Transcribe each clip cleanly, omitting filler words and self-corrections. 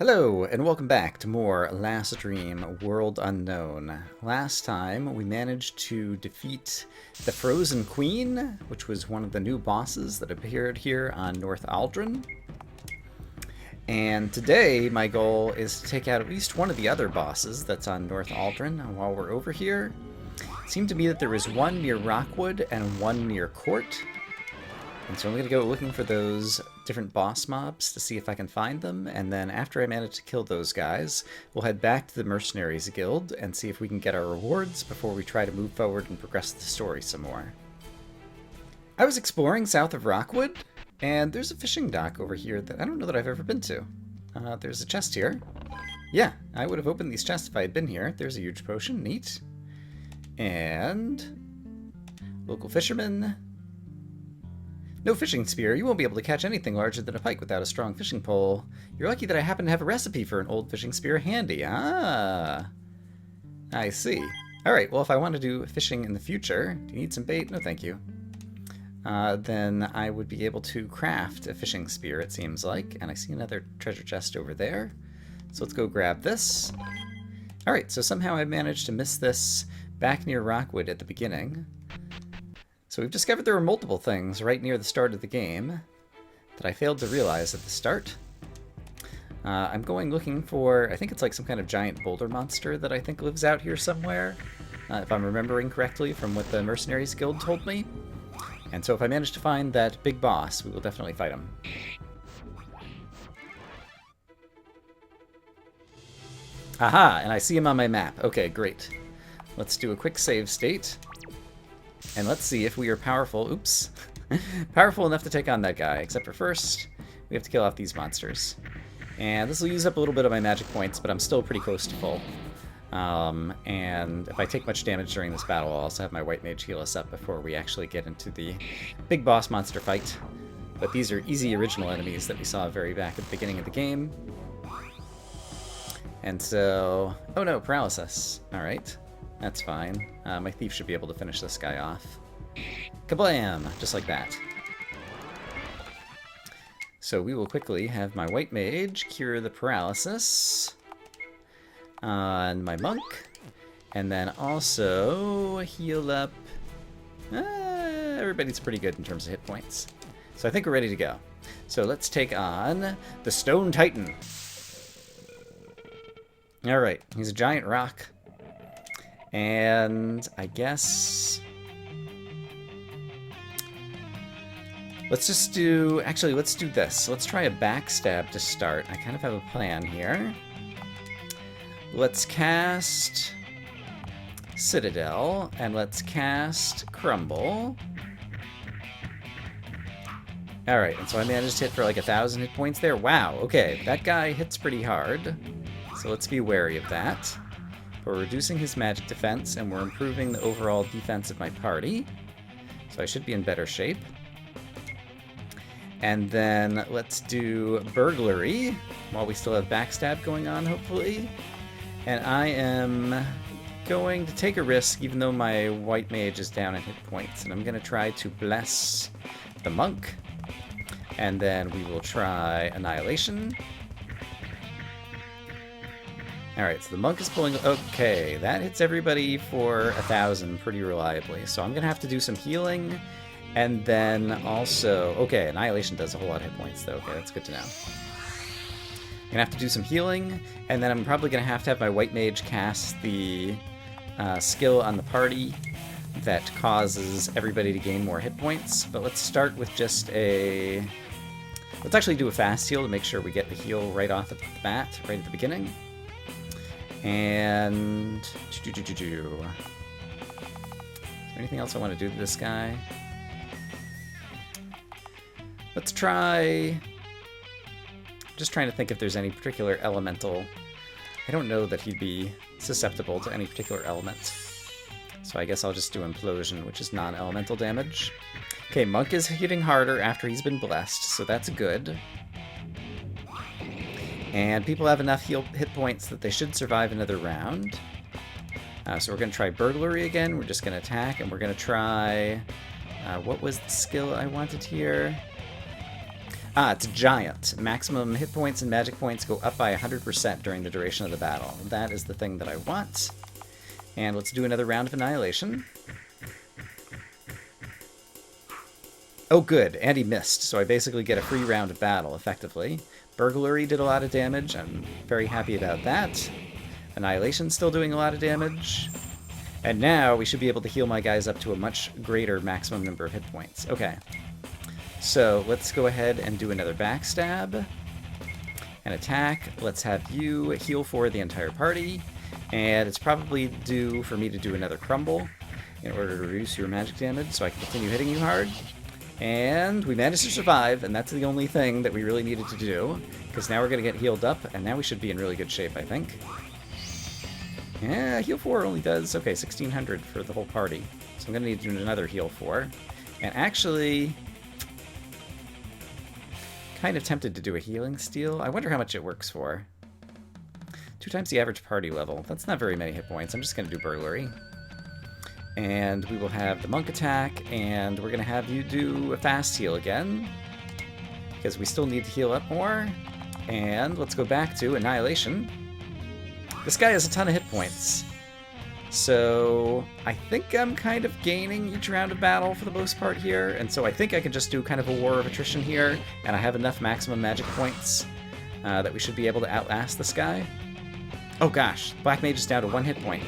Hello, and welcome back to more Last Dream World Unknown. Last time, we managed to defeat the Frozen Queen, which was one of the new bosses that appeared here on North Aldrin. And today, my goal is to take out at least one of the other bosses that's on North Aldrin. And while we're over here, it seemed to me that there was one near Rockwood and one near Court. And so I'm going to go looking for those different boss mobs to see if I can find them, and then after I manage to kill those guys, we'll head back to the Mercenaries Guild and see if we can get our rewards before we try to move forward and progress the story some more. I was exploring south of Rockwood, and there's a fishing dock over here that I don't know that I've ever been to. There's a chest here. Yeah, I would have opened these chests if I had been here. There's a huge potion, neat. And local fisherman. No fishing spear. You won't be able to catch anything larger than a pike without a strong fishing pole. You're lucky that I happen to have a recipe for an old fishing spear handy. Ah, I see. Alright, well if I want to do fishing in the future, do you need some bait? No thank you. Then I would be able to craft a fishing spear, it seems like. And I see another treasure chest over there. So let's go grab this. Alright, so somehow I managed to miss this back near Rockwood at the beginning. So we've discovered there were multiple things right near the start of the game that I failed to realize at the start. I'm going looking for, I think it's like some kind of giant boulder monster that I think lives out here somewhere, if I'm remembering correctly from what the Mercenaries Guild told me. And so if I manage to find that big boss, we will definitely fight him. Aha, and I see him on my map. Okay, great. Let's do a quick save state. And let's see if we are powerful, oops, powerful enough to take on that guy. Except for first, we have to kill off these monsters. And this will use up a little bit of my magic points, but I'm still pretty close to full. And if I take much damage during this battle, I'll also have my white mage heal us up before we actually get into the big boss monster fight. But these are easy original enemies that we saw very back at the beginning of the game. And so, oh no, paralysis. All right. That's fine. My thief should be able to finish this guy off. Kablam! Just like that. So we will quickly have my white mage cure the paralysis on my monk, and then also heal up. Everybody's pretty good in terms of hit points. So I think we're ready to go. So let's take on the Stone Titan. Alright, he's a giant rock. And I guess let's just do, actually let's do this. Let's try a backstab to start. I kind of have a plan here. Let's cast Citadel and let's cast Crumble. Alright, and so I managed to hit for like 1,000 hit points there. Wow, okay, that guy hits pretty hard. So let's be wary of that. We're reducing his magic defense, and we're improving the overall defense of my party. So I should be in better shape. And then let's do burglary, while we still have backstab going on, hopefully. And I am going to take a risk, even though my white mage is down in hit points. And I'm going to try to bless the monk. And then we will try annihilation. Alright, so the monk is pulling... Okay, that hits everybody for 1,000 pretty reliably. So I'm going to have to do some healing, and then also... Okay, Annihilation does a whole lot of hit points, though. Okay, that's good to know. I'm going to have to do some healing, and then I'm probably going to have my white mage cast the skill on the party that causes everybody to gain more hit points. But let's start with just a... Let's actually do a fast heal to make sure we get the heal right off the bat, right at the beginning. And is there anything else I want to do to this guy? Let's try... Just trying to think if there's any particular elemental. I don't know that he'd be susceptible to any particular element. So I guess I'll just do Implosion, which is non-elemental damage. Okay, Monk is hitting harder after he's been blessed, so that's good. And people have enough hit points that they should survive another round. So we're going to try Burglary again. We're just going to attack, and we're going to try... what was the skill I wanted here? Ah, it's giant. Maximum hit points and magic points go up by 100% during the duration of the battle. That is the thing that I want. And let's do another round of annihilation. Oh, good. And he missed, so I basically get a free round of battle, effectively. Burglary did a lot of damage. I'm very happy about that. Annihilation's still doing a lot of damage. And now we should be able to heal my guys up to a much greater maximum number of hit points. Okay. So let's go ahead and do another backstab. An attack. Let's have you heal for the entire party. And it's probably due for me to do another crumble in order to reduce your magic damage so I can continue hitting you hard. And we managed to survive, and that's the only thing that we really needed to do, because now we're going to get healed up, and now we should be in really good shape, I think. Yeah, heal 4 only does, okay, 1600 for the whole party. So I'm going to need to do another heal 4. And actually, kind of tempted to do a healing steal. I wonder how much it works for. 2 times the average party level. That's not very many hit points. I'm just going to do burglary. And we will have the monk attack, and we're going to have you do a fast heal again, because we still need to heal up more. And let's go back to annihilation. This guy has a ton of hit points, so I think I'm kind of gaining each round of battle for the most part here, and so I think I can just do kind of a war of attrition here, and I have enough maximum magic points that we should be able to outlast this guy. Oh gosh, Black Mage is down to 1 hit point.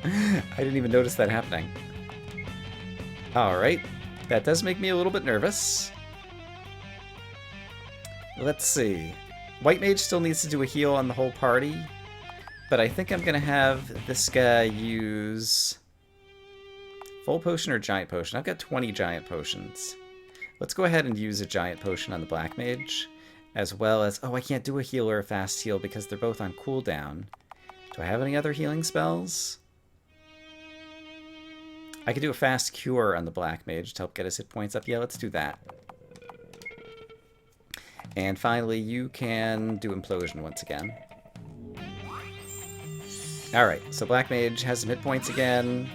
I didn't even notice that happening. Alright, that does make me a little bit nervous. Let's see. White Mage still needs to do a heal on the whole party, but I think I'm going to have this guy use full potion or giant potion. I've got 20 giant potions. Let's go ahead and use a giant potion on the Black Mage, as well as... Oh, I can't do a heal or a fast heal because they're both on cooldown. Do I have any other healing spells? I could do a fast cure on the Black Mage to help get his hit points up. Yeah, let's do that. And finally, you can do Implosion once again. Alright, so Black Mage has some hit points again.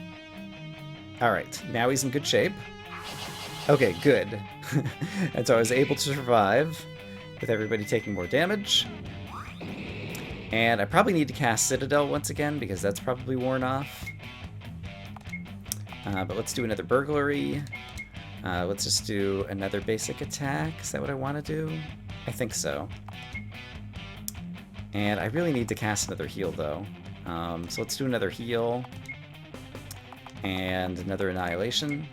Alright, now he's in good shape. Okay, good. And so I was able to survive with everybody taking more damage. And I probably need to cast Citadel once again, because that's probably worn off. But let's do another burglary. Let's just do another basic attack. Is that what I want to do? I think so. And I really need to cast another heal, though. So let's do another heal. And another annihilation.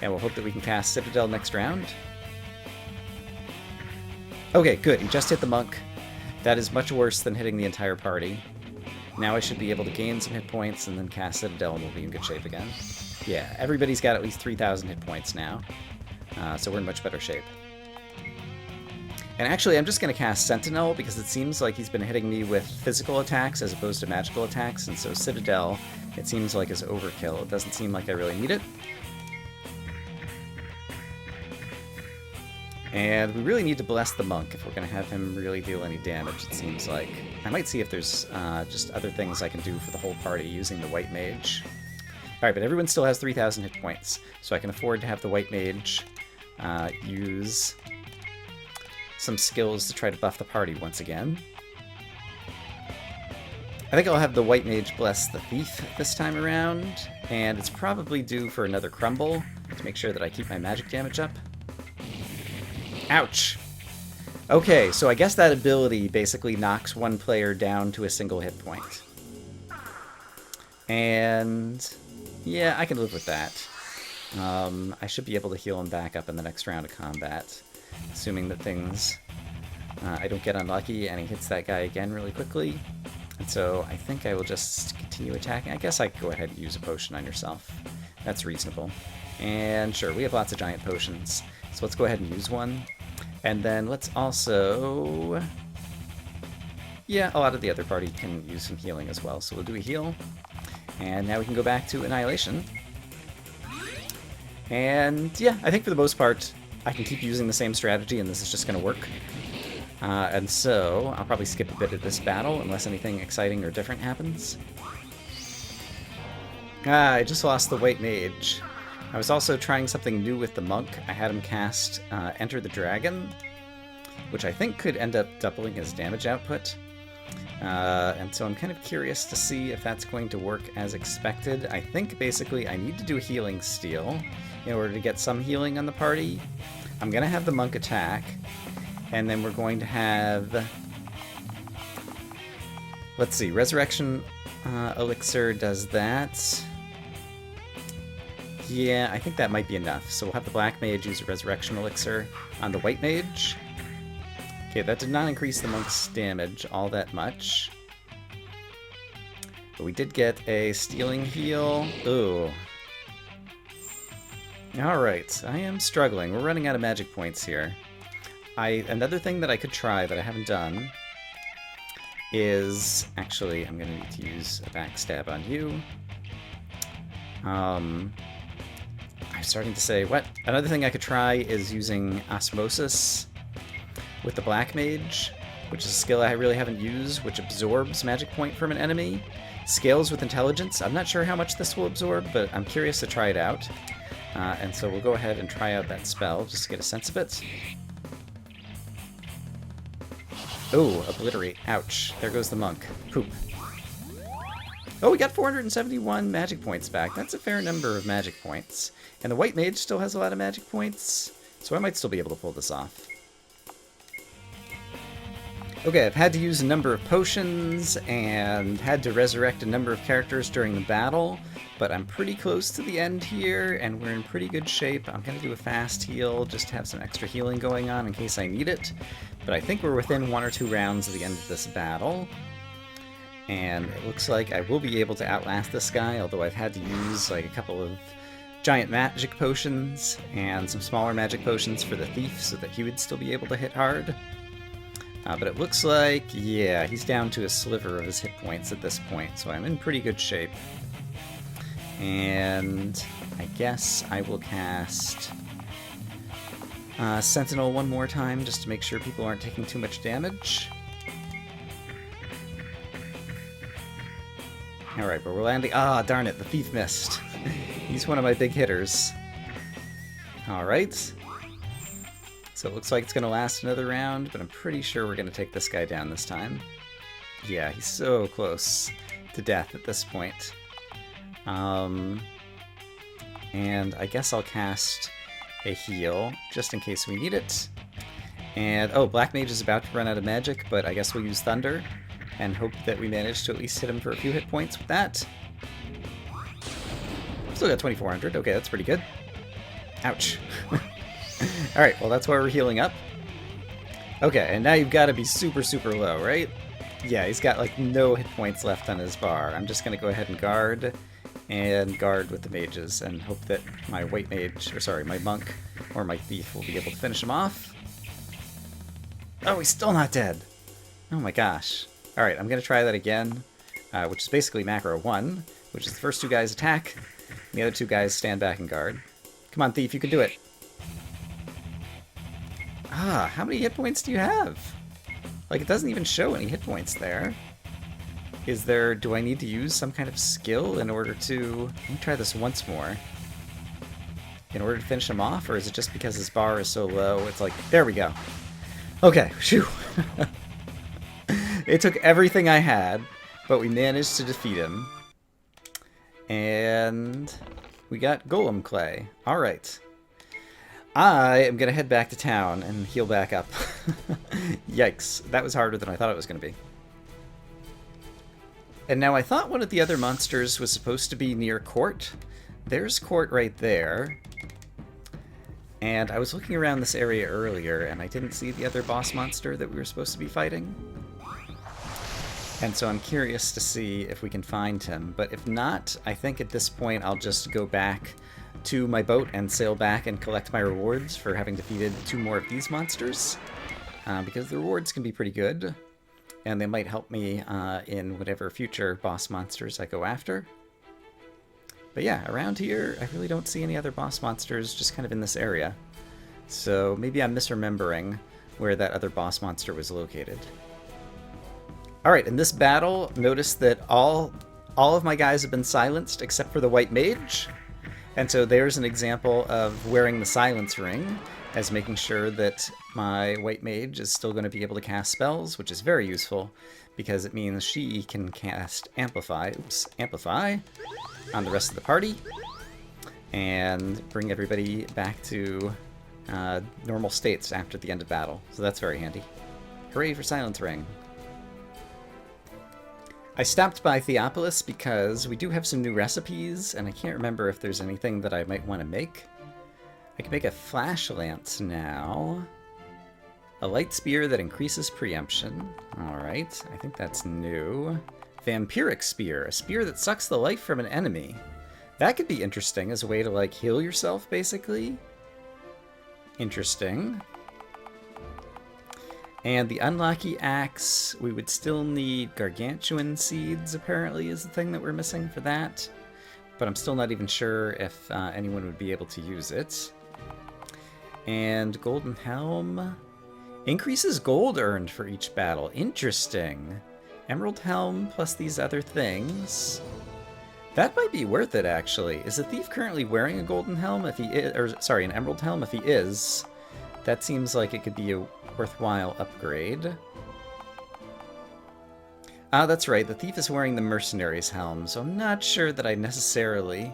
And we'll hope that we can cast Citadel next round. Okay, good. He just hit the monk. That is much worse than hitting the entire party. Now I should be able to gain some hit points and then cast Citadel and we'll be in good shape again. Yeah, everybody's got at least 3,000 hit points now. So we're in much better shape. And actually, I'm just going to cast Sentinel because it seems like he's been hitting me with physical attacks as opposed to magical attacks. And so Citadel, it seems like, is overkill. It doesn't seem like I really need it. And we really need to bless the monk if we're going to have him really deal any damage, it seems like. I might see if there's just other things I can do for the whole party using the White Mage. Alright, but everyone still has 3,000 hit points, so I can afford to have the White Mage use some skills to try to buff the party once again. I think I'll have the White Mage bless the Thief this time around, and it's probably due for another crumble to make sure that I keep my magic damage up. Ouch! Okay, so I guess that ability basically knocks one player down to a single hit point. And yeah, I can live with that. I should be able to heal him back up in the next round of combat, assuming that things... I don't get unlucky and he hits that guy again really quickly. And so I think I will just continue attacking. I guess I could go ahead and use a potion on yourself. That's reasonable. And sure, we have lots of giant potions, so let's go ahead and use one. And then let's also... Yeah, a lot of the other party can use some healing as well, so we'll do a heal. And now we can go back to Annihilation. And yeah, I think for the most part, I can keep using the same strategy and this is just going to work. And so I'll probably skip a bit of this battle unless anything exciting or different happens. I just lost the White Mage. I was also trying something new with the monk. I had him cast Enter the Dragon, which I think could end up doubling his damage output. And so I'm kind of curious to see if that's going to work as expected. I think basically I need to do a healing steal in order to get some healing on the party. I'm going to have the monk attack, and then we're going to have... Let's see, Resurrection Elixir does that. Yeah, I think that might be enough. So we'll have the Black Mage use a Resurrection Elixir on the White Mage. Okay, that did not increase the monk's damage all that much. But we did get a Stealing Heal. Ooh. Alright, I am struggling. We're running out of magic points here. Another thing that I could try that I haven't done is... Actually, I'm going to need to use a backstab on you. I'm starting to say, what? Another thing I could try is using Osmosis with the Black Mage, which is a skill I really haven't used, which absorbs magic point from an enemy. Scales with Intelligence. I'm not sure how much this will absorb, but I'm curious to try it out. And so we'll go ahead and try out that spell, just to get a sense of it. Oh, Obliterate. Ouch. There goes the monk. Poop. Oh, we got 471 magic points back. That's a fair number of magic points. And the White Mage still has a lot of magic points, so I might still be able to pull this off. Okay, I've had to use a number of potions and had to resurrect a number of characters during the battle, but I'm pretty close to the end here, and we're in pretty good shape. I'm going to do a fast heal, just to have some extra healing going on in case I need it. But I think we're within 1 or 2 rounds of the end of this battle. And it looks like I will be able to outlast this guy, although I've had to use like a couple of giant magic potions and some smaller magic potions for the thief so that he would still be able to hit hard. But it looks like, yeah, he's down to a sliver of his hit points at this point, so I'm in pretty good shape. And I guess I will cast Sentinel one more time just to make sure people aren't taking too much damage. Alright, but we're landing... Ah, darn it, the thief missed. He's one of my big hitters. Alright. So it looks like it's going to last another round, but I'm pretty sure we're going to take this guy down this time. Yeah, he's so close to death at this point. And I guess I'll cast a heal, just in case we need it. And, oh, Black Mage is about to run out of magic, but I guess we'll use Thunder, and hope that we manage to at least hit him for a few hit points with that. Still got 2,400. Okay, that's pretty good. Ouch. Alright, well that's why we're healing up. Okay, and now you've got to be super, super low, right? Yeah, he's got like no hit points left on his bar. I'm just going to go ahead and guard with the mages and hope that my white mage, or sorry, my monk or my thief will be able to finish him off. Oh, he's still not dead. Oh my gosh. Alright, I'm going to try that again, which is basically macro 1, which is the first 2 guys attack, and the other 2 guys stand back and guard. Come on, thief, you can do it. Ah, how many hit points do you have? Like, it doesn't even show any hit points there. Do I need to use some kind of skill in order to... Let me try this once more. In order to finish him off, or is it just because his bar is so low? It's like, there we go. Okay, phew. It took everything I had, but we managed to defeat him. And we got Golem Clay. Alright. I am going to head back to town and heal back up. Yikes, that was harder than I thought it was going to be. And now I thought one of the other monsters was supposed to be near Court. There's Court right there. And I was looking around this area earlier and I didn't see the other boss monster that we were supposed to be fighting. And so I'm curious to see if we can find him. But if not, I think at this point I'll just go back to my boat and sail back and collect my rewards for having defeated 2 more of these monsters. Because the rewards can be pretty good. And they might help me in whatever future boss monsters I go after. But yeah, around here, I really don't see any other boss monsters just kind of in this area. So maybe I'm misremembering where that other boss monster was located. Alright, in this battle, notice that all of my guys have been silenced except for the White Mage. And so there's an example of wearing the silence ring as making sure that my white mage is still going to be able to cast spells, which is very useful because it means she can cast amplify on the rest of the party and bring everybody back to normal states after the end of battle. So that's very handy. Hooray for silence ring. I stopped by Theopolis because we do have some new recipes, and I can't remember if there's anything that I might want to make. I can make a flash lance now. A light spear that increases preemption. Alright, I think that's new. Vampiric spear, a spear that sucks the life from an enemy. That could be interesting as a way to, like, heal yourself, basically. Interesting. And the unlucky axe, we would still need gargantuan seeds, apparently, is the thing that we're missing for that. But I'm still not even sure if anyone would be able to use it. And golden helm increases gold earned for each battle. Interesting. Emerald helm plus these other things. That might be worth it, actually. Is the thief currently wearing a golden helm? If he is, or sorry, an emerald helm. If he is, that seems like it could be a worthwhile upgrade. Ah, that's right. The thief is wearing the mercenary's helm, so I'm not sure that I necessarily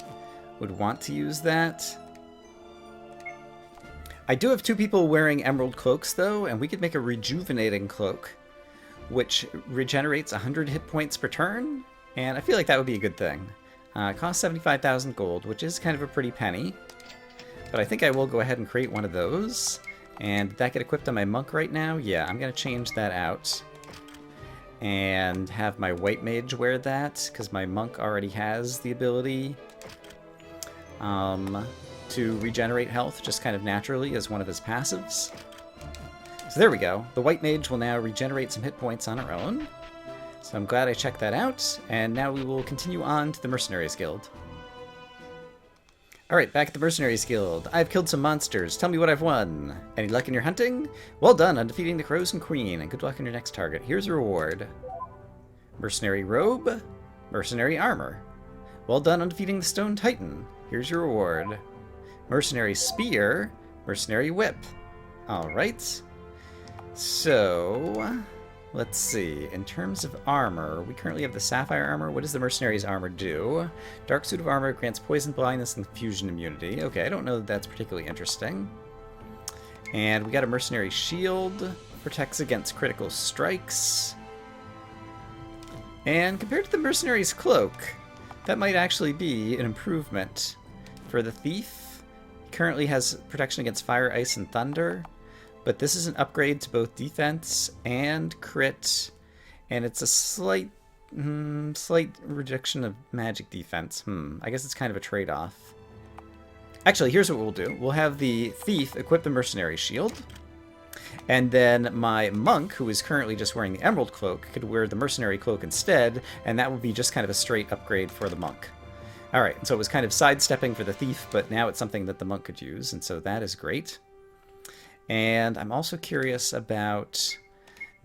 would want to use that. I do have two people wearing emerald cloaks, though, and we could make a rejuvenating cloak, which regenerates 100 hit points per turn, and I feel like that would be a good thing. It costs 75,000 gold, which is kind of a pretty penny, but I think I will go ahead and create one of those. And did that get equipped on my monk right now? Yeah, I'm going to change that out and have my white mage wear that, because my monk already has the ability to regenerate health just kind of naturally as one of his passives. So there we go. The white mage will now regenerate some hit points on her own. So I'm glad I checked that out, and now we will continue on to the Mercenaries Guild. Alright, back at the Mercenaries Guild. I've killed some monsters. Tell me what I've won. Any luck in your hunting? Well done on defeating the Crows and Queen, and good luck on your next target. Here's a reward. Mercenary Robe, Mercenary Armor. Well done on defeating the Stone Titan. Here's your reward. Mercenary Spear, Mercenary Whip. Alright. So, let's see. In terms of armor, we currently have the Sapphire Armor. What does the Mercenary's Armor do? Dark Suit of Armor grants poison, blindness, and fusion immunity. Okay, I don't know that that's particularly interesting. And we got a Mercenary Shield. Protects against critical strikes. And compared to the Mercenary's Cloak, that might actually be an improvement. For the Thief, he currently has protection against fire, ice, and thunder. But this is an upgrade to both defense and crit, and it's a slight reduction of magic defense. I guess it's kind of a trade-off. Actually, here's what we'll do. We'll have the thief equip the mercenary shield, and then my monk, who is currently just wearing the emerald cloak, could wear the mercenary cloak instead, and that would be just kind of a straight upgrade for the monk. Alright, so it was kind of sidestepping for the thief, but now it's something that the monk could use, and so that is great. And I'm also curious about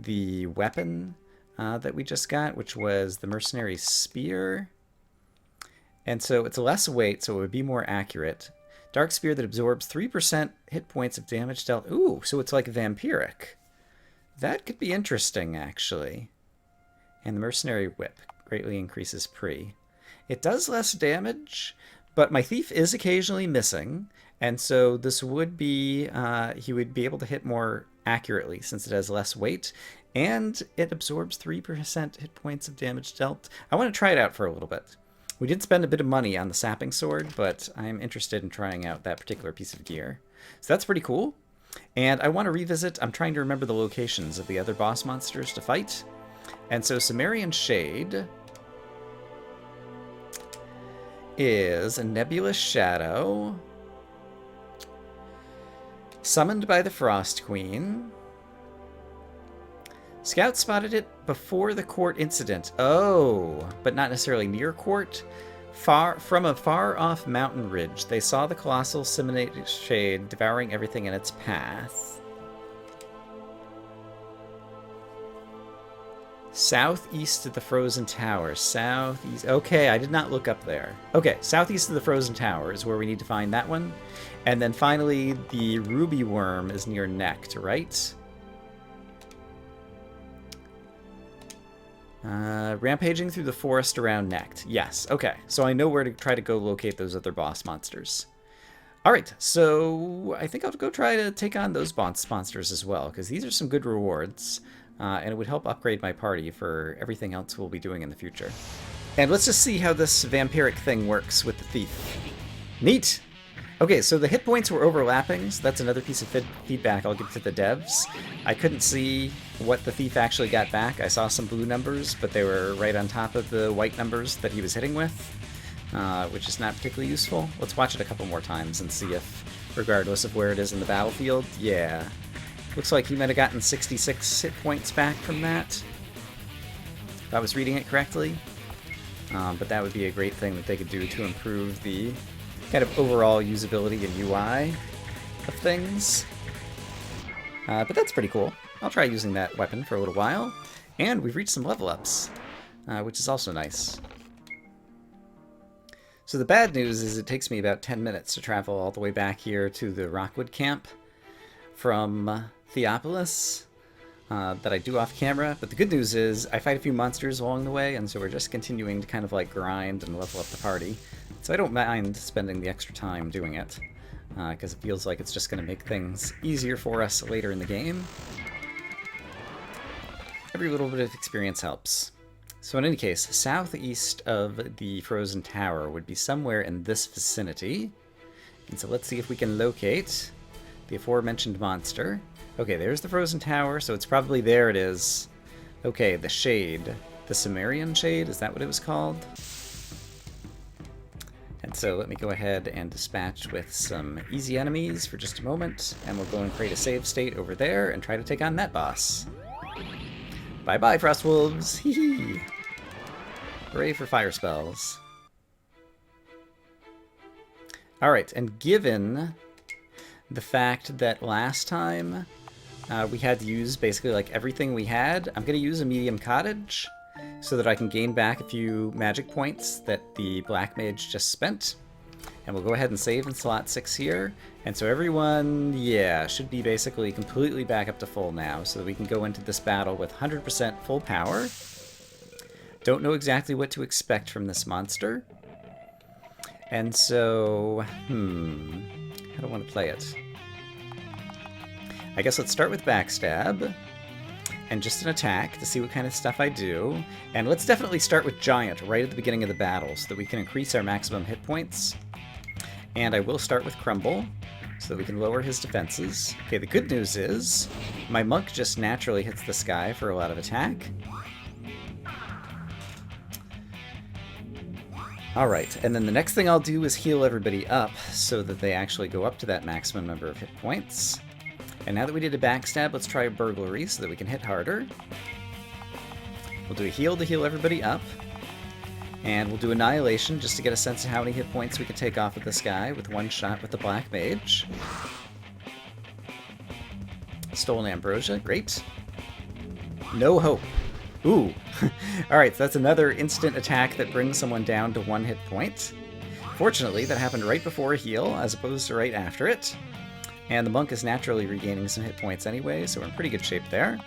the weapon that we just got, which was the Mercenary Spear. And so it's less weight, so it would be more accurate. Dark Spear that absorbs 3% hit points of damage dealt. Ooh, so it's like vampiric. That could be interesting, actually. And the Mercenary Whip greatly increases pre. It does less damage, but my thief is occasionally missing. And so this would be, he would be able to hit more accurately since it has less weight, and it absorbs 3% hit points of damage dealt. I want to try it out for a little bit. We did spend a bit of money on the sapping sword, but I'm interested in trying out that particular piece of gear. So that's pretty cool. And I want to revisit, I'm trying to remember the locations of the other boss monsters to fight. And so Cimmerian Shade is a nebulous shadow summoned by the Frost Queen. Scouts spotted it before the court incident. Oh, but not necessarily near court. From a far-off mountain ridge, they saw the colossal Cimmerian Shade devouring everything in its path. Southeast of the Frozen Tower. Southeast. Okay, I did not look up there. Okay, southeast of the Frozen Tower is where we need to find that one. And then finally, the Ruby Worm is near Necht, right? Rampaging through the forest around Necht. Yes, okay. So I know where to try to go locate those other boss monsters. Alright, so I think I'll go try to take on those boss monsters as well, because these are some good rewards. And it would help upgrade my party for everything else we'll be doing in the future. And let's just see how this vampiric thing works with the thief. Neat! Okay, so the hit points were overlapping, so that's another piece of feedback I'll give to the devs. I couldn't see what the thief actually got back. I saw some blue numbers, but they were right on top of the white numbers that he was hitting with, which is not particularly useful. Let's watch it a couple more times and see if, regardless of where it is in the battlefield, yeah. Looks like he might have gotten 66 hit points back from that, if I was reading it correctly. But that would be a great thing that they could do to improve the kind of overall usability and UI of things. But that's pretty cool. I'll try using that weapon for a little while. And we've reached some level ups, which is also nice. So the bad news is it takes me about 10 minutes to travel all the way back here to the Rockwood camp from Theopolis that I do off camera. But the good news is I fight a few monsters along the way, and so we're just continuing to kind of like grind and level up the party. So I don't mind spending the extra time doing it, because it feels like it's just going to make things easier for us later in the game. Every little bit of experience helps. So in any case, southeast of the Frozen Tower would be somewhere in this vicinity. And so let's see if we can locate the aforementioned monster. Okay, there's the Frozen Tower, so it's probably there it is. Okay, the Shade. The Sumerian Shade, is that what it was called? And so let me go ahead and dispatch with some easy enemies for just a moment, and we'll go and create a save state over there and try to take on that boss. Bye-bye, Frostwolves! Hee hee! Hooray for fire spells. Alright, and given the fact that last time we had to use basically like everything we had, I'm going to use a medium cottage so that I can gain back a few magic points that the Black Mage just spent. And we'll go ahead and save in slot 6 here. And so everyone, yeah, should be basically completely back up to full now, so that we can go into this battle with 100% full power. Don't know exactly what to expect from this monster. And so, how do I want to play it? I guess let's start with Backstab. And just an attack to see what kind of stuff I do. And let's definitely start with Giant right at the beginning of the battle so that we can increase our maximum hit points. And I will start with Crumble so that we can lower his defenses. Okay, the good news is my Monk just naturally hits this guy for a lot of attack. Alright, and then the next thing I'll do is heal everybody up so that they actually go up to that maximum number of hit points. And now that we did a Backstab, let's try a Burglary so that we can hit harder. We'll do a heal to heal everybody up. And we'll do Annihilation just to get a sense of how many hit points we can take off of this guy with one shot with the Black Mage. Stolen Ambrosia, great. No Hope. Ooh. Alright, so that's another instant attack that brings someone down to 1 hit point. Fortunately, that happened right before a heal, as opposed to right after it. And the Monk is naturally regaining some hit points anyway, so we're in pretty good shape there.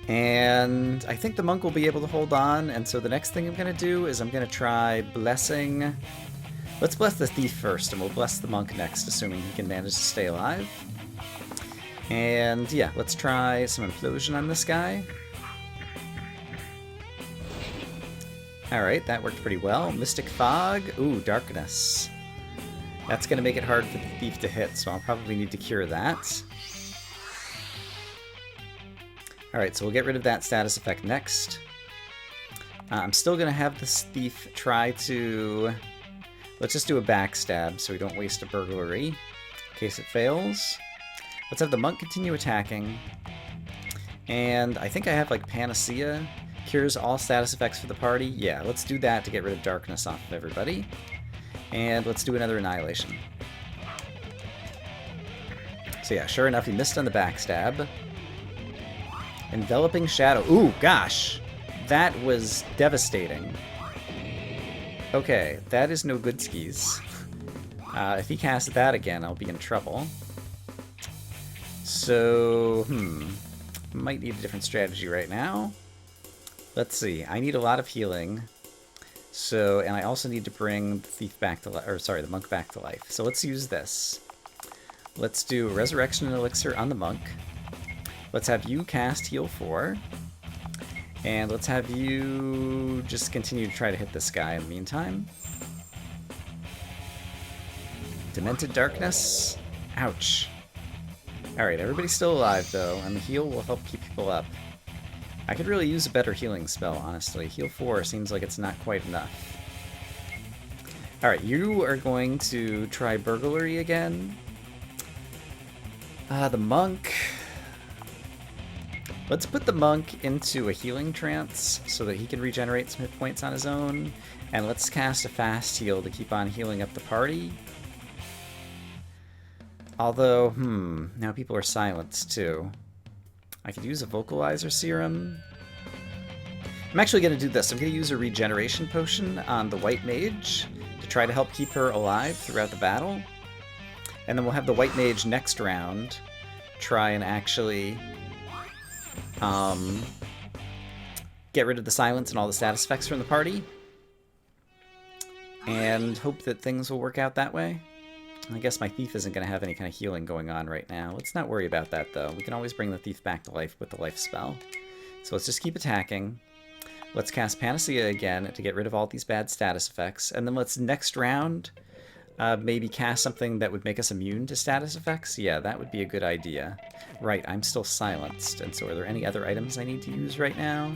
And I think the Monk will be able to hold on, and so the next thing I'm going to do is I'm going to try blessing... Let's bless the Thief first, and we'll bless the Monk next, assuming he can manage to stay alive. And yeah, let's try some Implosion on this guy. Alright, that worked pretty well. Mystic Fog. Ooh, Darkness. That's going to make it hard for the Thief to hit, so I'll probably need to cure that. Alright, so we'll get rid of that status effect next. I'm still going to have this Thief try to... Let's just do a Backstab so we don't waste a Burglary in case it fails. Let's have the Monk continue attacking. And I think I have like Panacea. Cures all status effects for the party. Yeah, let's do that to get rid of Darkness off of everybody. And let's do another Annihilation. So yeah, sure enough, he missed on the Backstab. Enveloping Shadow. Ooh, gosh. That was devastating. Okay, that is no good skis. If he casts that again, I'll be in trouble. So, might need a different strategy right now. Let's see. I need a lot of healing. So, and I also need to bring the thief back to life, or sorry, the monk back to life. So let's use this. Let's do Resurrection Elixir on the monk. Let's have you cast Heal 4. And let's have you just continue to try to hit this guy in the meantime. Demented Darkness. Ouch. Alright, everybody's still alive, though, and the heal will help keep people up. I could really use a better healing spell, honestly. Heal 4 seems like it's not quite enough. Alright, you are going to try Burglary again. The monk... Let's put the monk into a healing trance so that he can regenerate some hit points on his own. And let's cast a fast heal to keep on healing up the party. Although, now people are silenced too. I could use a Vocalizer Serum. I'm actually going to do this. I'm going to use a Regeneration Potion on the White Mage to try to help keep her alive throughout the battle. And then we'll have the White Mage next round try and actually get rid of the silence and all the status effects from the party. And hope that things will work out that way. I guess my thief isn't going to have any kind of healing going on right now. Let's not worry about that, though. We can always bring the thief back to life with the life spell. So let's just keep attacking. Let's cast Panacea again to get rid of all these bad status effects. And then let's, next round, maybe cast something that would make us immune to status effects. Yeah, that would be a good idea. Right, I'm still silenced. And so are there any other items I need to use right now?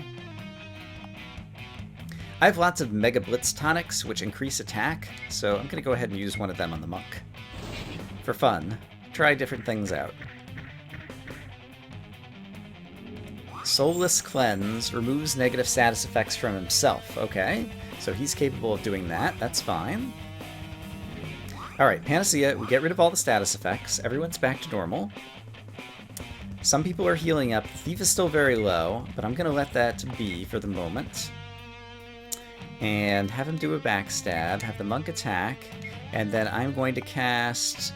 I have lots of Mega Blitz tonics, which increase attack. So I'm going to go ahead and use one of them on the monk. For fun. Try different things out. Soulless Cleanse removes negative status effects from himself. Okay, so he's capable of doing that. That's fine. Alright, Panacea, we get rid of all the status effects. Everyone's back to normal. Some people are healing up. The thief is still very low, but I'm going to let that be for the moment. And have him do a backstab, have the monk attack, and then I'm going to cast...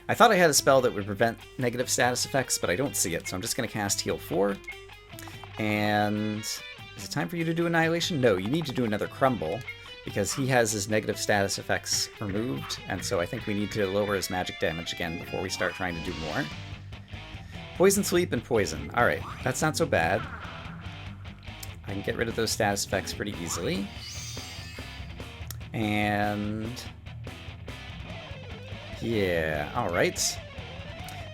I thought I had a spell that would prevent negative status effects, but I don't see it, so I'm just going to cast Heal 4. And is it time for you to do Annihilation? No, you need to do another Crumble, because he has his negative status effects removed, and so I think we need to lower his magic damage again before we start trying to do more. Poison Sleep and Poison. Alright, that's not so bad. I can get rid of those status effects pretty easily. And... yeah, alright.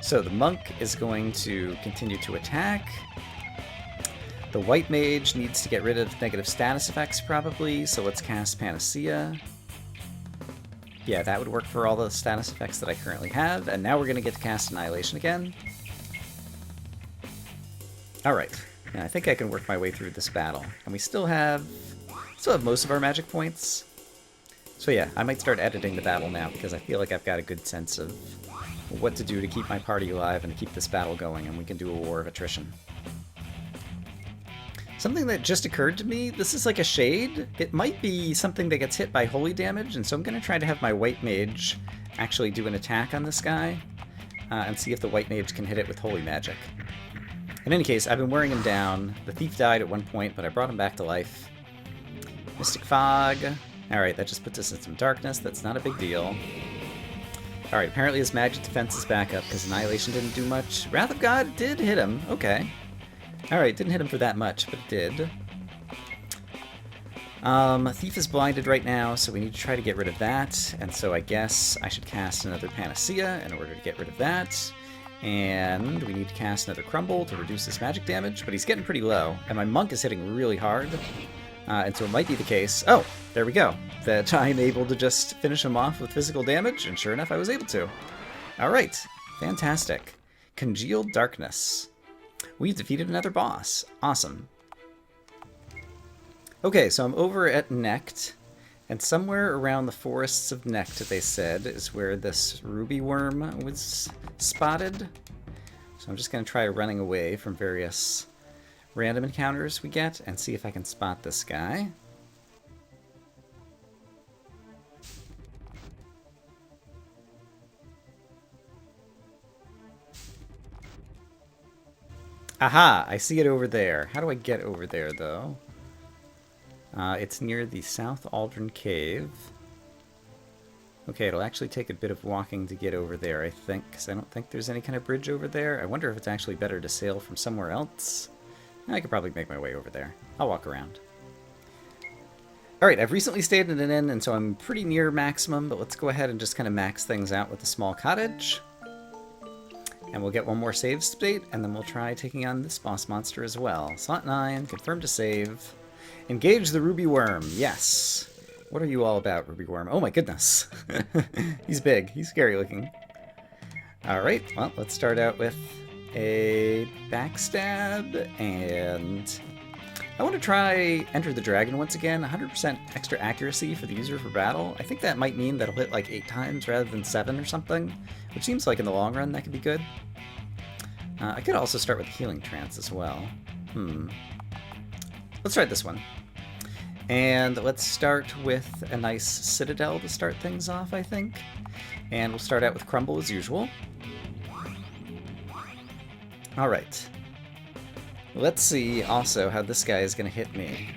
So the monk is going to continue to attack. The white mage needs to get rid of negative status effects probably, so let's cast Panacea. Yeah, that would work for all the status effects that I currently have, and now we're going to get to cast Annihilation again. Alright, yeah, I think I can work my way through this battle. And we still have most of our magic points. So yeah, I might start editing the battle now, because I feel like I've got a good sense of what to do to keep my party alive and to keep this battle going, and we can do a war of attrition. Something that just occurred to me, this is like a shade. It might be something that gets hit by holy damage, and so I'm going to try to have my white mage actually do an attack on this guy, and see if the white mage can hit it with holy magic. In any case, I've been wearing him down. The thief died at one point, but I brought him back to life. Mystic Fog. Alright, that just puts us in some darkness. That's not a big deal. Alright, apparently his magic defense is back up because Annihilation didn't do much. Wrath of God did hit him. Okay. Alright, didn't hit him for that much, but it did. Thief is blinded right now, so we need to try to get rid of that. And so I guess I should cast another Panacea in order to get rid of that. And we need to cast another Crumble to reduce his magic damage, but he's getting pretty low. And my monk is hitting really hard. And so it might be the case... oh, there we go. That I'm able to just finish him off with physical damage, and sure enough, I was able to. Alright, fantastic. Congealed Darkness. We've defeated another boss. Awesome. Okay, so I'm over at Necht, and somewhere around the forests of Necht, they said, is where this ruby worm was spotted. So So I'm just going to try running away from various random encounters we get and see if I can spot this guy. Aha! I see it over there. How do I get over there, though? It's near the South Aldrin Cave. Okay, it'll actually take a bit of walking to get over there, I think, because I don't think there's any kind of bridge over there. I wonder if it's actually better to sail from somewhere else. I could probably make my way over there. I'll walk around. Alright, I've recently stayed in an inn, and so I'm pretty near maximum, but let's go ahead and just kind of max things out with a small cottage. And we'll get one more save state, and then we'll try taking on this boss monster as well. Slot 9, confirm to save. Engage the Ruby Worm, yes. What are you all about, Ruby Worm? Oh my goodness. He's big, he's scary looking. Alright, well, let's start out with a backstab, and I want to try Enter the Dragon once again. 100% extra accuracy for the user for battle. I think that might mean that it'll hit like 8 times rather than 7 or something, which seems like in the long run that could be good. I could also start with Healing Trance as well. Let's try this one. And let's start with a nice Citadel to start things off, I think. And we'll start out with Crumble as usual. Alright. Let's see also how this guy is going to hit me.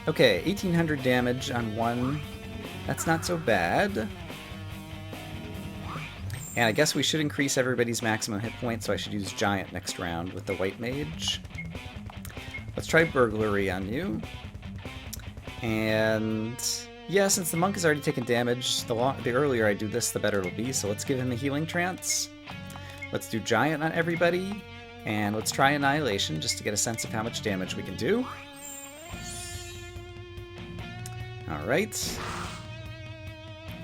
Okay, 1800 damage on one. That's not so bad. And I guess we should increase everybody's maximum hit points, so I should use Giant next round with the White Mage. Let's try Burglary on you. And yeah, since the monk has already taken damage, the earlier I do this, the better it'll be, so let's give him a Healing Trance. Let's do Giant on everybody, and let's try Annihilation just to get a sense of how much damage we can do. Alright.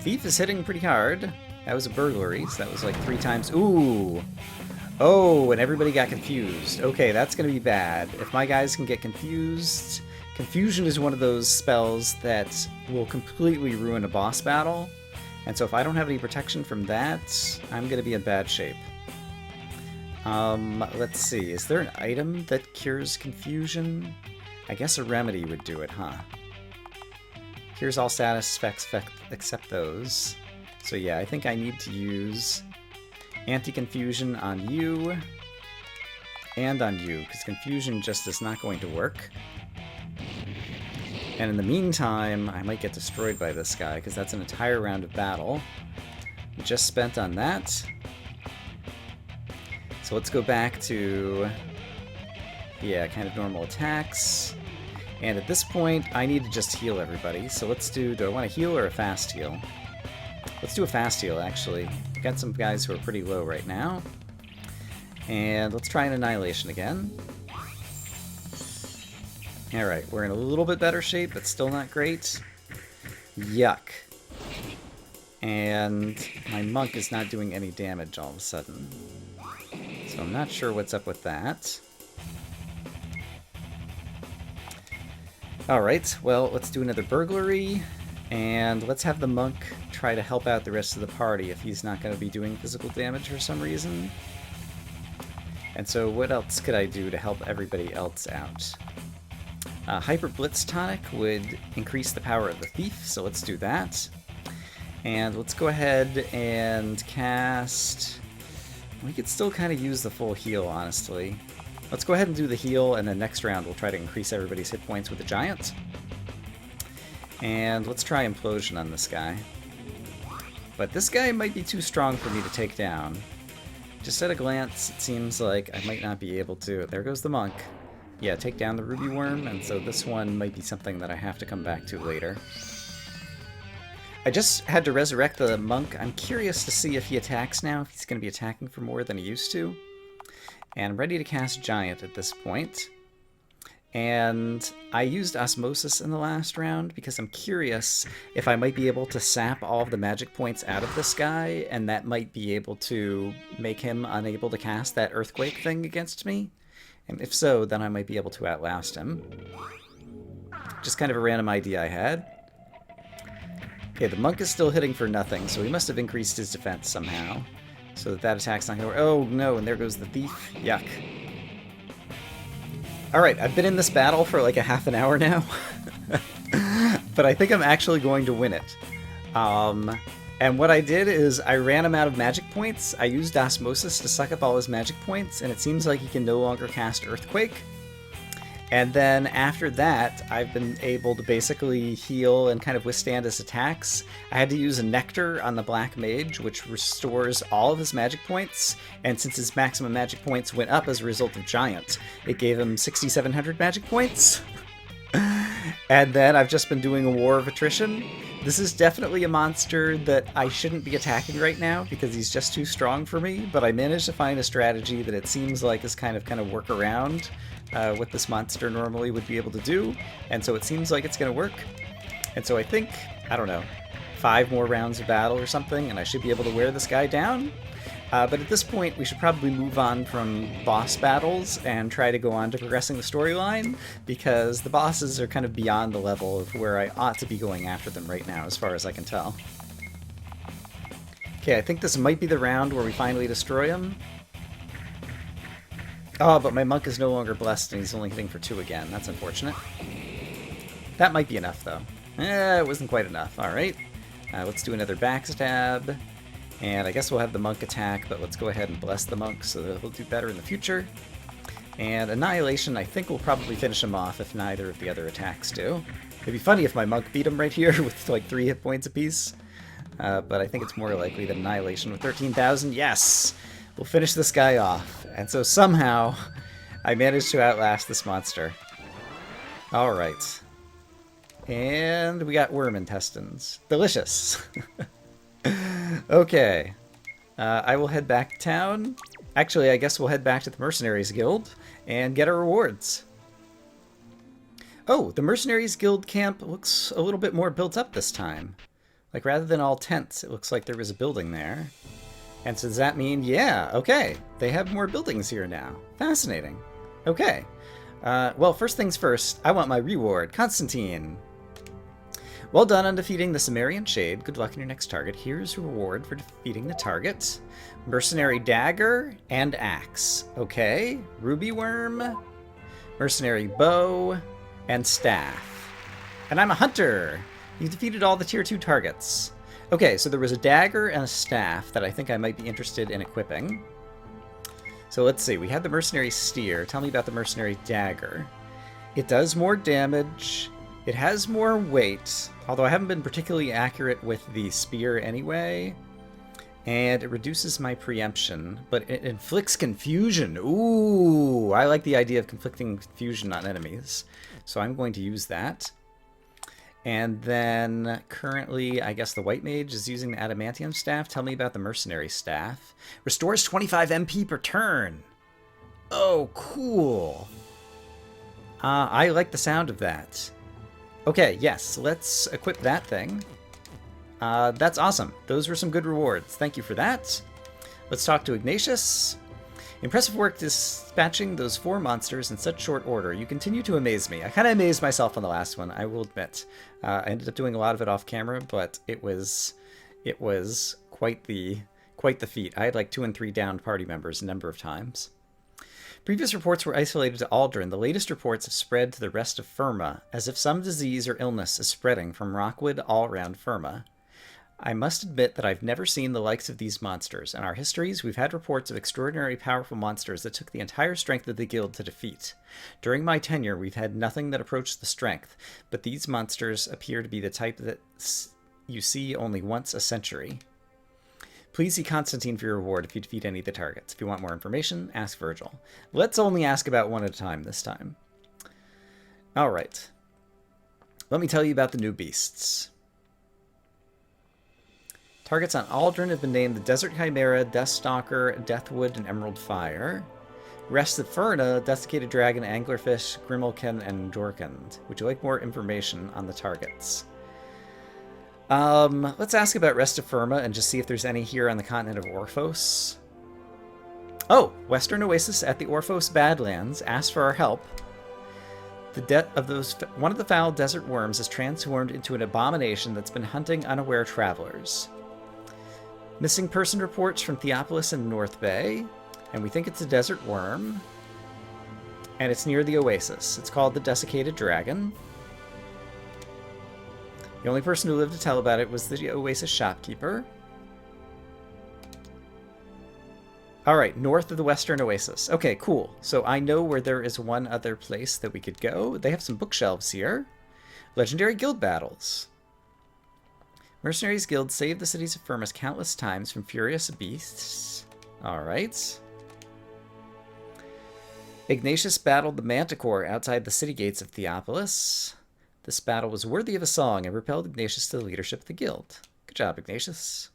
Thief is hitting pretty hard. That was a burglary, so that was like 3 times. Ooh! Oh, and everybody got confused. Okay, that's going to be bad. If my guys can get confused... Confusion is one of those spells that will completely ruin a boss battle. And so if I don't have any protection from that, I'm going to be in bad shape. Let's see. Is there an item that cures confusion? I guess a remedy would do it, huh? Cures all status effects except those. So yeah, I think I need to use anti-confusion on you and on you, because confusion just is not going to work. And in the meantime, I might get destroyed by this guy, because that's an entire round of battle just spent on that. So let's go back to, yeah, kind of normal attacks. And at this point, I need to just heal everybody. So let's do I want a heal or a fast heal? Let's do a fast heal, actually. We've got some guys who are pretty low right now. And let's try an Annihilation again. Alright, we're in a little bit better shape, but still not great. Yuck. And my monk is not doing any damage all of a sudden. So I'm not sure what's up with that. Alright, well, let's do another burglary. And let's have the monk try to help out the rest of the party if he's not going to be doing physical damage for some reason. And so what else could I do to help everybody else out? Hyper Blitz Tonic would increase the power of the Thief, so let's do that. And let's go ahead and cast... We could still kind of use the full heal, honestly. Let's go ahead and do the heal, and then next round we'll try to increase everybody's hit points with the Giant. And let's try Implosion on this guy. But this guy might be too strong for me to take down. Just at a glance, it seems like I might not be able to. There goes the monk. Yeah, take down the Ruby Worm, and so this one might be something that I have to come back to later. I just had to resurrect the monk. I'm curious to see if he attacks now, if he's going to be attacking for more than he used to. And I'm ready to cast Giant at this point. And I used Osmosis in the last round because I'm curious if I might be able to sap all of the magic points out of this guy, and that might be able to make him unable to cast that Earthquake thing against me. And if so, then I might be able to outlast him. Just kind of a random idea I had. Okay, the monk is still hitting for nothing, so he must have increased his defense somehow. So that attack's not gonna work. Oh no, and there goes the thief. Yuck. Alright, I've been in this battle for like a half an hour now. But I think I'm actually going to win it. And what I did is I ran him out of magic points. I used Osmosis to suck up all his magic points, and it seems like he can no longer cast Earthquake. And then after that, I've been able to basically heal and kind of withstand his attacks. I had to use a Nectar on the Black Mage, which restores all of his magic points. And since his maximum magic points went up as a result of Giant, it gave him 6,700 magic points. And then I've just been doing a War of Attrition. This is definitely a monster that I shouldn't be attacking right now because he's just too strong for me, but I managed to find a strategy that it seems like is kind of work around what this monster normally would be able to do, and so it seems like it's going to work. And so I think, I don't know, 5 more rounds of battle or something, and I should be able to wear this guy down. But at this point, we should probably move on from boss battles and try to go on to progressing the storyline, because the bosses are kind of beyond the level of where I ought to be going after them right now, as far as I can tell. Okay, I think this might be the round where we finally destroy him. Oh, but my monk is no longer blessed, and he's only hitting for 2 again. That's unfortunate. That might be enough, though. It wasn't quite enough. Alright. Let's do another backstab. And I guess we'll have the monk attack, but let's go ahead and bless the monk so that he'll do better in the future. And Annihilation, I think, will probably finish him off if neither of the other attacks do. It'd be funny if my monk beat him right here with like 3 hit points apiece. But I think it's more likely that Annihilation with 13,000, yes! We'll finish this guy off. And so somehow, I managed to outlast this monster. Alright. And we got worm intestines. Delicious! Okay. I will head back to town. Actually, I guess we'll head back to the Mercenaries Guild and get our rewards. Oh, the Mercenaries Guild camp looks a little bit more built up this time. Like, rather than all tents, it looks like there was a building there. And so does that mean, yeah, okay, they have more buildings here now. Fascinating. Okay. Well, first things first, I want my reward. Constantine. Well done on defeating the Cimmerian Shade. Good luck in your next target. Here's your reward for defeating the target. Mercenary Dagger and Axe. Okay. Ruby Worm, Mercenary Bow, and Staff. And I'm a hunter. You defeated all the tier 2 targets. Okay, so there was a dagger and a staff that I think I might be interested in equipping. So let's see. We had the Mercenary Steer. Tell me about the Mercenary Dagger. It does more damage. It has more weight, although I haven't been particularly accurate with the spear anyway. And it reduces my preemption, but it inflicts confusion. Ooh, I like the idea of inflicting confusion on enemies. So I'm going to use that. And then currently, I guess the White Mage is using the Adamantium Staff. Tell me about the Mercenary Staff. Restores 25 MP per turn. Oh, cool. I like the sound of that. Okay, yes, let's equip that thing. That's awesome. Those were some good rewards. Thank you for that. Let's talk to Ignatius. Impressive work dispatching those 4 monsters in such short order. You continue to amaze me. I kind of amazed myself on the last one, I will admit. I ended up doing a lot of it off camera, but it was quite the feat. I had like 2 and 3 downed party members a number of times. Previous reports were isolated to Aldrin. The latest reports have spread to the rest of Firma, as if some disease or illness is spreading from Rockwood all around Firma. I must admit that I've never seen the likes of these monsters. In our histories, we've had reports of extraordinarily powerful monsters that took the entire strength of the guild to defeat. During my tenure, we've had nothing that approached the strength, but these monsters appear to be the type that you see only once a century. Please see Constantine for your reward if you defeat any of the targets. If you want more information, ask Virgil. Let's only ask about one at a time this time. Alright. Let me tell you about the new beasts. Targets on Aldrin have been named the Desert Chimera, Deathstalker, Deathwood, and Emerald Fire. Rest of Furna, Desiccated Dragon, Anglerfish, Grimalkin, and Dorkand. Would you like more information on the targets? Let's ask about Rest of Firma and just see if there's any here on the continent of Orphos. Oh, Western Oasis at the Orphos Badlands. Ask for our help. One of the foul desert worms is transformed into an abomination that's been hunting unaware travelers. Missing person reports from Theopolis and North Bay, and we think it's a desert worm. And it's near the oasis. It's called the Desiccated Dragon. The only person who lived to tell about it was the oasis shopkeeper. Alright, north of the western oasis. Okay, cool. So I know where there is one other place that we could go. They have some bookshelves here. Legendary guild battles. Mercenaries Guild saved the cities of Firmus countless times from furious beasts. Alright. Ignatius battled the Manticore outside the city gates of Theopolis. This battle was worthy of a song and propelled Ignatius to the leadership of the guild. Good job, Ignatius.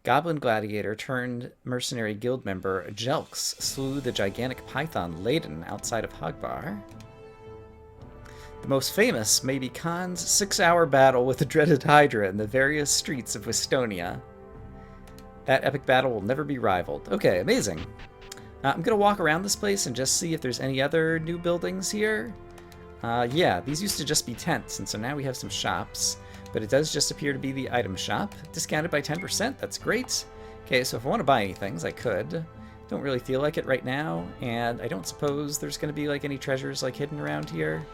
Goblin gladiator turned mercenary guild member Jelks slew the gigantic python Laden outside of Hogbar. The most famous may be Khan's 6-hour battle with the dreaded Hydra in the various streets of Westonia. That epic battle will never be rivaled. Okay, amazing. I'm going to walk around this place and just see if there's any other new buildings here. Yeah, these used to just be tents, and so now we have some shops. But it does just appear to be the item shop. Discounted by 10%, that's great. Okay, so if I want to buy any things, I could. Don't really feel like it right now, and I don't suppose there's going to be like any treasures like hidden around here.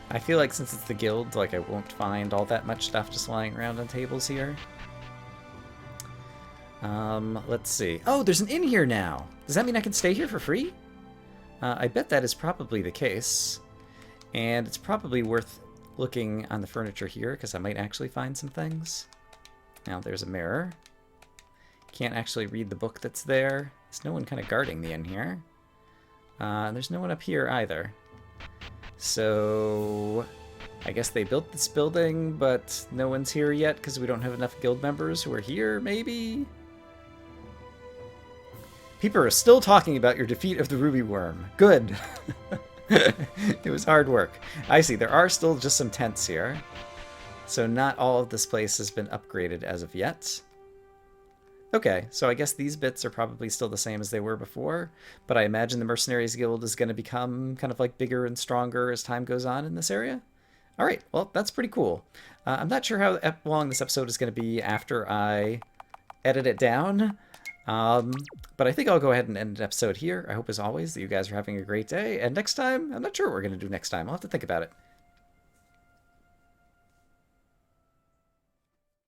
I feel like since it's the guild, like I won't find all that much stuff just lying around on tables here. Let's see. Oh, there's an inn here now! Does that mean I can stay here for free? I bet that is probably the case. And it's probably worth looking on the furniture here, because I might actually find some things. Now, there's a mirror. Can't actually read the book that's there. There's no one kind of guarding the inn here. There's no one up here either. So I guess they built this building, but no one's here yet because we don't have enough guild members who are here, maybe? People are still talking about your defeat of the Ruby Worm. Good. It was hard work. I see. There are still just some tents here. So not all of this place has been upgraded as of yet. Okay, so I guess these bits are probably still the same as they were before, but I imagine the Mercenaries Guild is going to become kind of like bigger and stronger as time goes on in this area. All right, well, that's pretty cool. I'm not sure how long this episode is going to be after I edit it down, but I think I'll go ahead and end the episode here. I hope, as always, that you guys are having a great day, and next time, I'm not sure what we're going to do next time. I'll have to think about it.